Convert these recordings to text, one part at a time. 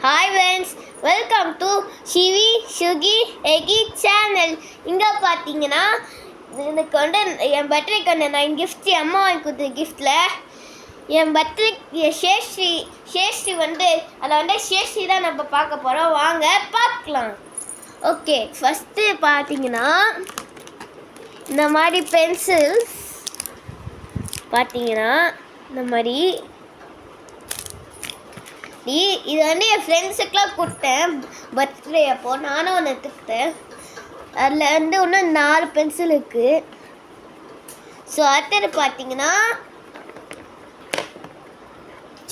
Hi friends, welcome to ஷிவி சுகி எகி சேனல். இங்கே பார்த்தீங்கன்னா எனக்கு வந்து என் பர்த்டேக்கு வந்து நான் கிஃப்ட் அம்மா வாங்கி கொடுத்த கிஃப்டில் என் பர்த்டே ஷேஷ்டி வந்து அதில் வந்து ஷேஷ்டி தான் நம்ம பார்க்க போகிறோம். வாங்க பார்க்கலாம். ஓகே, ஃபஸ்ட்டு பார்த்தீங்கன்னா இந்த மாதிரி பென்சில்ஸ் பார்த்தீங்கன்னா இந்த மாதிரி இது வந்து என் ஃப்ரெண்ட்ஸுக்கெலாம் கொடுத்தேன் பர்த்டே அப்போது. நானும் ஒன்று எடுத்துக்கிட்டேன். அதில் வந்து இன்னும் 4 பென்சில் இருக்குது. ஸோ அடுத்தது பார்த்தீங்கன்னா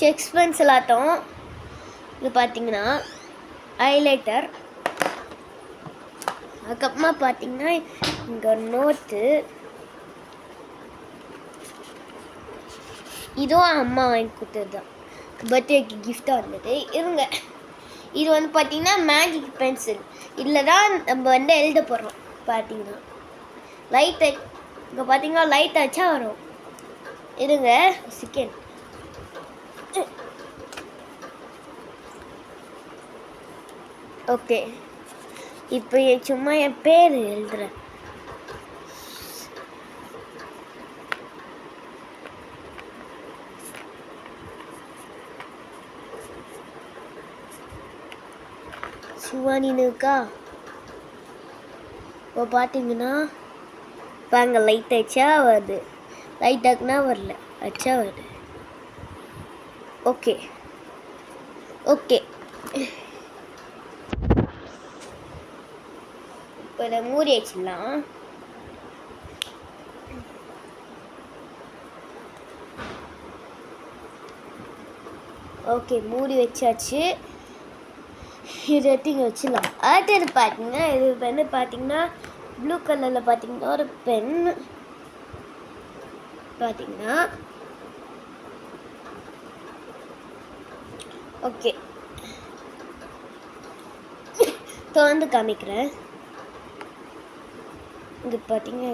செக்ஸ் பென்சில் ஆட்டம். இது பார்த்தீங்கன்னா ஹைலைட்டர். அதுக்கப்புறமா பார்த்தீங்கன்னா இங்கே நோட்டு. இதுவும் அம்மா வாங்கி கொடுத்தது தான், பர்த்டேக்கு கிஃப்டாக வந்தது. இருங்க, இது வந்து பார்த்தீங்கன்னா மேஜிக் பென்சில். இதில் தான் நம்ம வந்து எழுத போடுறோம். பார்த்தீங்கன்னா லைட் இங்கே பார்த்தீங்கன்னா லைட் ஆச்சா வரும். இருங்க செகண்ட். ஓகே, இப்போ சும்மா என் பேர் எழுதுறேன். சிவானினுக்கா இப்போ பார்த்தீங்கன்னா பாங்க லைட் ஆச்சா வருது, லைட் ஆக்குனா வரல, ஆச்சா வருது. ஓகே ஓகே, இப்போ இதை மூடி வச்சிடலாம். ஓகே, மூடி வச்சாச்சு. இது எடுத்து இங்கே வச்சிடலாம். அடுத்தது பார்த்தீங்கன்னா இது வந்து பார்த்தீங்கன்னா ப்ளூ கலரில் பார்த்தீங்கன்னா ஒரு பென் பார்த்தீங்கன்னா. ஓகே, திறந்து காமிக்கிறேன். இங்கே பார்த்தீங்கன்னா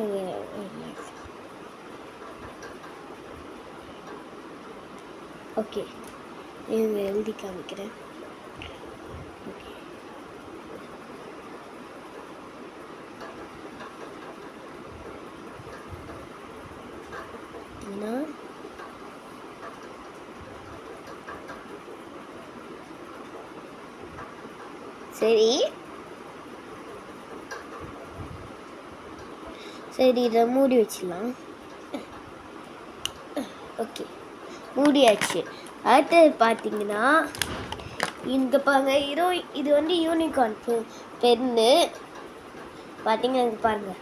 ஓகே, இது எழுதி காமிக்கிறேன். சரி சரி, இதை மூடி வச்சிடலாம். ஓகே, மூடியாச்சு. அடுத்தது பார்த்தீங்கன்னா இங்கே பாருங்க, இது வந்து யூனிகார்ன் பென்னு பார்த்தீங்கன்னா. இங்கே பாருங்க,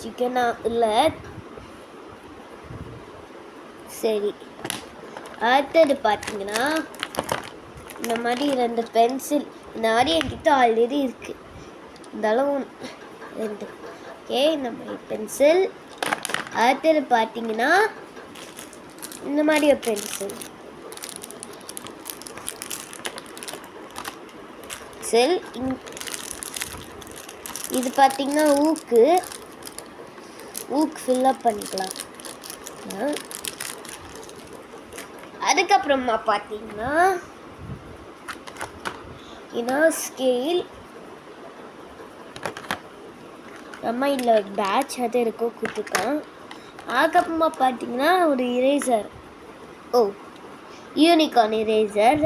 சிக்கனா இல்லை. சரி, அடுத்தது பார்த்தீங்கன்னா இந்த மாதிரி 2 பென்சில். இந்த மாதிரி என்கிட்ட ஆல்ரெடி இருக்குது. இந்த அளவு 2. ஓகே, இந்த மாதிரி பென்சில். அடுத்தது பார்த்தீங்கன்னா இந்த மாதிரி ஒரு பென்சில். இது பார்த்தீங்கன்னா ஊக்கு ஃபில்லப் பண்ணிக்கலாம். அதுக்கப்புறமா பார்த்தீங்கன்னா இதான் ஸ்கேல். நம்ம இதில் ஒரு பேட்ச் அது இருக்கும் கொடுத்துருக்கோம். அதுக்கப்புறமா பார்த்தீங்கன்னா ஒரு இரேசர். யூனிகார்ன் இரேசர்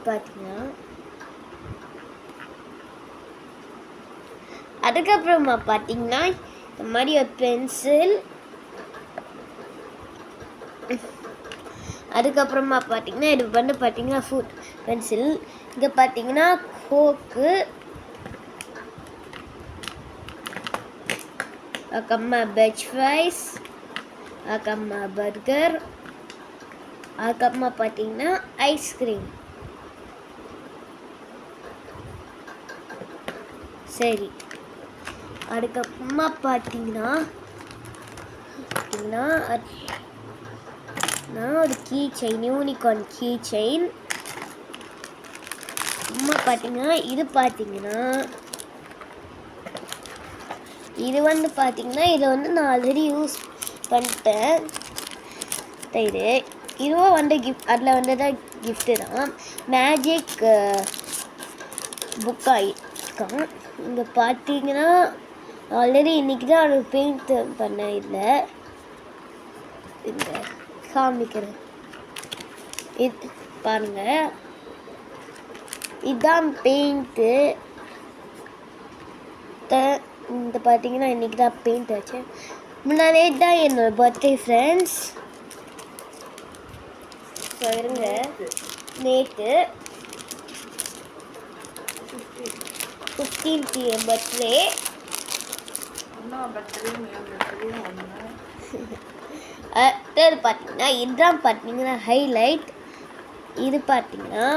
பார்த்தீங்கன்னா. அதுக்கப்புறமா பார்த்தீங்கன்னா இந்த மாதிரி ஒரு பென்சில். அதுக்கப்புறமா பார்த்தீங்கன்னா இது வந்து பார்த்தீங்கன்னா ஃபுட் பென்சில். இங்கே பார்த்தீங்கன்னா கோக்கு, அதுக்கப்புறமா வெஜ் ஃப்ரைஸ், அதுக்கப்புறமா பர்கர், அதுக்கப்புறமா பார்த்தீங்கன்னா ஐஸ்கிரீம். சரி, அதுக்கப்புறமா பார்த்தீங்கன்னா ஒரு key chain, unicorn key chain. அம்மா பார்த்தீங்கன்னா இது பார்த்தீங்கன்னா இது வந்து பார்த்தீங்கன்னா இதை வந்து நான் ஆல்ரெடி யூஸ் பண்ணிட்டேன். இது இதுவும் வந்து கிஃப்ட், அதில் வந்து தான் கிஃப்ட்டு தான் மேஜிக் புக் ஆகிருக்கான். இங்கே பார்த்தீங்கன்னா ஆல்ரெடி இன்றைக்கி தான் அது பெயிண்ட் பண்ண இல்லை. இந்த காமிக்கிறேன், இது பாருங்கள், இதுதான் பெயிண்ட்டு. இந்த பார்த்தீங்கன்னா இன்றைக்கி தான் பெயிண்ட் வச்சேன். முன்னாடியே தான் என்னோட பர்த்டே ஃப்ரெண்ட்ஸ். ஸோ இருங்க, நேற்று 15th என் பர்த்டே. அடுத்தது பார்த்தீங்கன்னா இதுதான் பார்த்தீங்கன்னா ஹைலைட். இது பார்த்தீங்கன்னா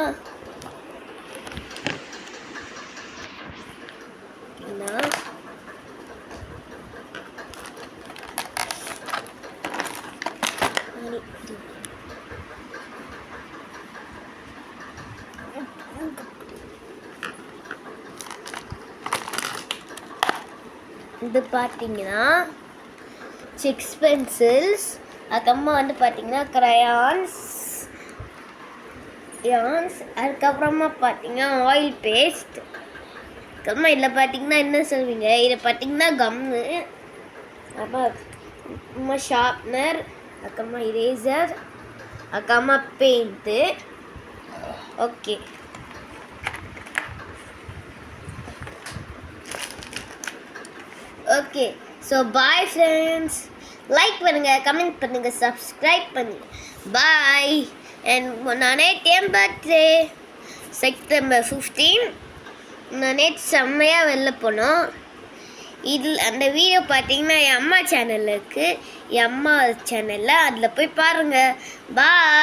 இது பார்த்தீங்கன்னா சிக்ஸ் பென்சில்ஸ், அதுக்கப்புறமா வந்து பார்த்தீங்கன்னா க்ரையான்ஸ், அதுக்கப்புறமா பார்த்தீங்கன்னா ஆயில் பேஸ்ட், அதுக்கப்புறமா இதில் பார்த்தீங்கன்னா என்ன சொல்வீங்க, இதை பார்த்தீங்கன்னா கம்மு, அப்புறமா ஷார்ப்னர், அதுக்கப்புறமா இரேசர், அதுக்கப்புறமா paint. Okay, okay. So bye friends. Like பண்ணுங்கள், கமெண்ட் பண்ணுங்கள், சப்ஸ்கிரைப் பண்ணுங்கள். பாய். அண்ட் நானே என் பர்த்டே செப்டம்பர் 15. நான் நேற்று செம்மையாக வெளில போனோம். இதில் அந்த வீடியோ பார்த்தீங்கன்னா என் அம்மா சேனலில் இருக்குது, என் அம்மா சேனலில், அதில் போய் பாருங்கள். பாய்.